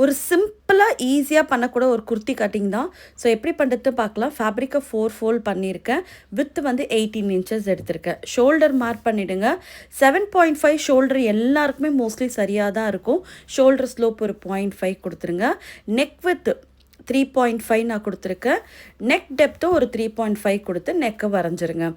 ஒரு சிம்பிளா, ஈஸியா பண்ணக்கூட ஒரு குர்த்தி கட்டிங் தான். ஸோ எப்படி பண்ணுறது பார்க்கலாம். ஃபேப்ரிக்கை 4 ஃபோல்ட் பண்ணியிருக்கேன். வித் வந்து 18 இன்ச்சஸ் எடுத்திருக்கேன். ஷோல்டர் மார்க் பண்ணிவிடுங்க. 7.5 ஷோல்டர் எல்லாருக்குமே மோஸ்ட்லி சரியாக தான் இருக்கும். ஷோல்டர் ஸ்லோப் ஒரு 0.5 கொடுத்துருங்க. நெக் வித் 3.5 நான் கொடுத்துருக்கேன். நெக் டெப்த்தும் ஒரு 3.5 கொடுத்து நெக்கை வரைஞ்சிருங்க.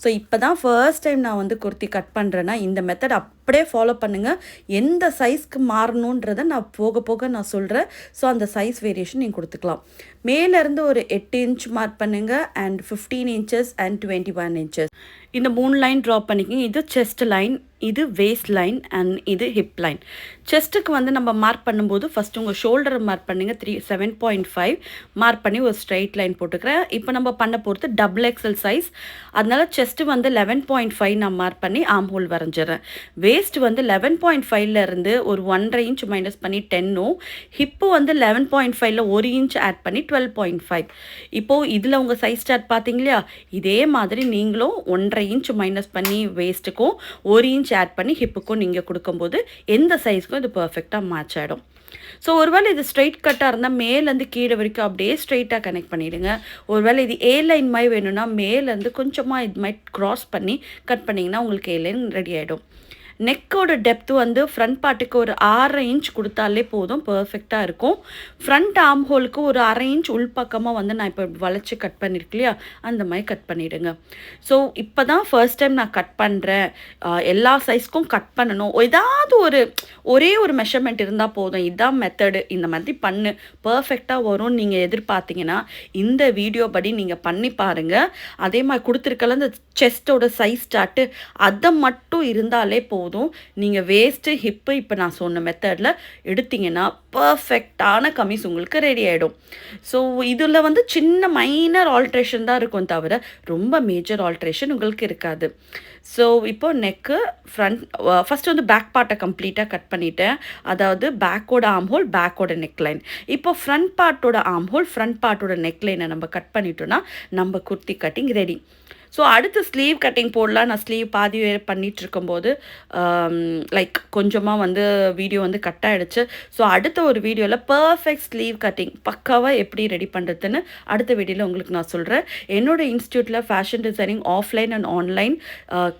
ஸோ இப்போ தான் ஃபர்ஸ்ட் டைம் நான் வந்து குர்த்தி கட் பண்ணுறேன்னா இந்த மெத்தட் அப்படியே ஃபாலோ பண்ணுங்கள். எந்த சைஸ்க்கு மாறணுன்றதை நான் போக போக நான் சொல்கிறேன். ஸோ அந்த சைஸ் வேரியேஷன் நீங்கள் கொடுத்துக்கலாம். மேலேருந்து ஒரு 8 இன்ச் மார்க் பண்ணுங்கள் அண்ட் 15 இன்ச்சஸ் அண்ட் 21 இன்ச்சஸ். இந்த 3 லைன் ட்ரா பண்ணிக்கிங்க. இது செஸ்ட் லைன், இது வேஸ்ட் லைன் அண்ட் இது ஹிப் லைன். செஸ்ட்டுக்கு வந்து நம்ம மார்க் பண்ணும்போது ஃபஸ்ட்டு உங்கள் ஷோல்டரை மார்க் பண்ணுங்கள். 7.5 மார்க் பண்ணி ஒரு ஸ்ட்ரைட் லைன் போட்டுக்கிறேன். இப்போ நம்ம பண்ண போகிறது டபுள் எக்ஸல் சைஸ். அதனால செஸ்ட்டு வந்து 11.5 நான் மார்க் பண்ணி ஆம் ஹோல் வரைஞ்சிடுறேன். வேஸ்ட் வந்து 11.5லேருந்து ஒரு 1.5 இன்ச் மைனஸ் பண்ணி 10ம், ஹிப்பு வந்து 11.5ல் 1 இன்ச் ஆட் பண்ணி 12.5. இப்போது இதில் உங்கள் சைஸ் ஸ்டார்ட் பார்த்தீங்க இல்லையா, இதே மாதிரி நீங்களும் 1.5 இன்ச் மைனஸ் பண்ணி வேஸ்ட்டுக்கும் 1 இன்ச் ஆட் பண்ணி ஹிப்புக்கும் நீங்கள் கொடுக்கும்போது எந்த சைஸ்க்கும் இது பர்ஃபெக்டாக மேட்ச் ஆகிடும். ஸோ ஒருவேளை இது ஸ்ட்ரைட் கட்டாக இருந்தால் மேலேருந்து கீழே வரைக்கும் அப்படியே ஸ்ட்ரைட்டாக கனெக்ட் பண்ணிவிடுங்க. ஒருவேளை இது ஏ லைன் மாதிரி வேணும்னா மேலேருந்து கொஞ்சமாக இது மாதிரி க்ராஸ் பண்ணி கட் பண்ணிங்கன்னா உங்களுக்கு ஏ லைன் ரெடி ஆகிடும். நெக்கோட டெப்த்து வந்து ஃப்ரண்ட் பார்ட்டுக்கு ஒரு 6.5 இன்ச் கொடுத்தாலே போதும், பர்ஃபெக்டாக இருக்கும். ஃப்ரண்ட் ஆர்ம் ஹோலுக்கு ஒரு 1/2 இன்ச் உள்பக்கமாக வந்து நான் இப்போ வளைச்சி கட் பண்ணியிருக்கேன் இல்லையா, அந்த மாதிரி கட் பண்ணிவிடுங்க. ஸோ இப்போ தான் ஃபர்ஸ்ட் டைம் நான் கட் பண்ணுறேன். எல்லா சைஸ்க்கும் கட் பண்ணணும். ஏதாவது ஒரே ஒரு மெஷர்மெண்ட் இருந்தால் போதும், இதுதான் மெத்தடு, இந்த மாதிரி பண்ணு பர்ஃபெக்டாக வரும்னு நீங்கள் எதிர்பார்த்தீங்கன்னா இந்த வீடியோ படி நீங்கள் பண்ணி பாருங்கள். அதே மாதிரி கொடுத்துருக்கல இந்த செஸ்ட்டோட சைஸ் ஸ்டார்ட்டு அதை மட்டும் இருந்தாலே போதும். நீங்கள் வேஸ்ட்டு ஹிப்பு இப்போ நான் சொன்ன மெத்தடில் எடுத்தீங்கன்னா பர்ஃபெக்டான கமீஸ் உங்களுக்கு ரெடி ஆகிடும். ஸோ இதில் வந்து சின்ன மைனர் ஆல்ட்ரேஷன் தான் இருக்கும் தவிர ரொம்ப மேஜர் ஆல்ட்ரேஷன் உங்களுக்கு இருக்காது. ஸோ இப்போ நெக்கு ஃப்ரண்ட் ஃபஸ்ட்டு வந்து பேக் பார்ட்டை கம்ப்ளீட்டாக கட் பண்ணிட்டேன். அதாவது பேக்கோட ஆர்ம் ஹோல், பேக்கோட நெக் லைன். இப்போ ஃப்ரண்ட் பார்ட்டோட ஆர்ம் ஹோல், ஃப்ரண்ட் பார்ட்டோட நெக் லைனை நம்ம கட் பண்ணிட்டோன்னா நம்ம குர்த்தி கட்டிங் ரெடி. ஸோ அடுத்து ஸ்லீவ் கட்டிங் போடலாம். நான் ஸ்லீவ் பாதி பண்ணிகிட்டு இருக்கும்போது லைக் கொஞ்சமாக வந்து வீடியோ வந்து கட் ஆகிடுச்சு. ஸோ அடுத்த ஒரு வீடியோவில் பர்ஃபெக்ட் ஸ்லீவ் கட்டிங் பக்காவாக எப்படி ரெடி பண்ணுறதுன்னு அடுத்த வீடியோவில் உங்களுக்கு நான் சொல்கிறேன். என்னோடய இன்ஸ்டியூட்டில் fashion designing offline and online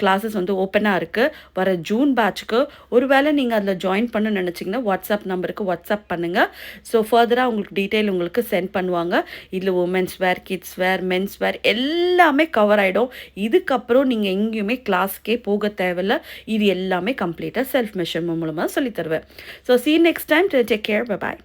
classes வந்து ஓப்பனாக இருக்குது. வர ஜூன் பேட்சுக்கு ஒருவேளை நீங்கள் அதில் ஜாயின் பண்ண நினச்சிங்கன்னா வாட்ஸ்அப் நம்பருக்கு வாட்ஸ்அப் பண்ணுங்கள். ஸோ ஃபர்தராக உங்களுக்கு டீட்டெயில் உங்களுக்கு சென்ட் பண்ணுவாங்க. இதில் உமன்ஸ் வேர், கிட்ஸ் வேர், மென்ஸ் வேர் எல்லாமே கவர் ஆகிடும். இதுக்கப்புறம் நீங்கள் எங்கேயுமே கிளாஸ்க்கே போக தேவையில்லை. இது எல்லாமே கம்ப்ளீட்டாக செல்ஃப் மெஷர்மெண்ட் மூலமாக சொல்லித்தருவேன். So see you next time. Take care. Bye bye.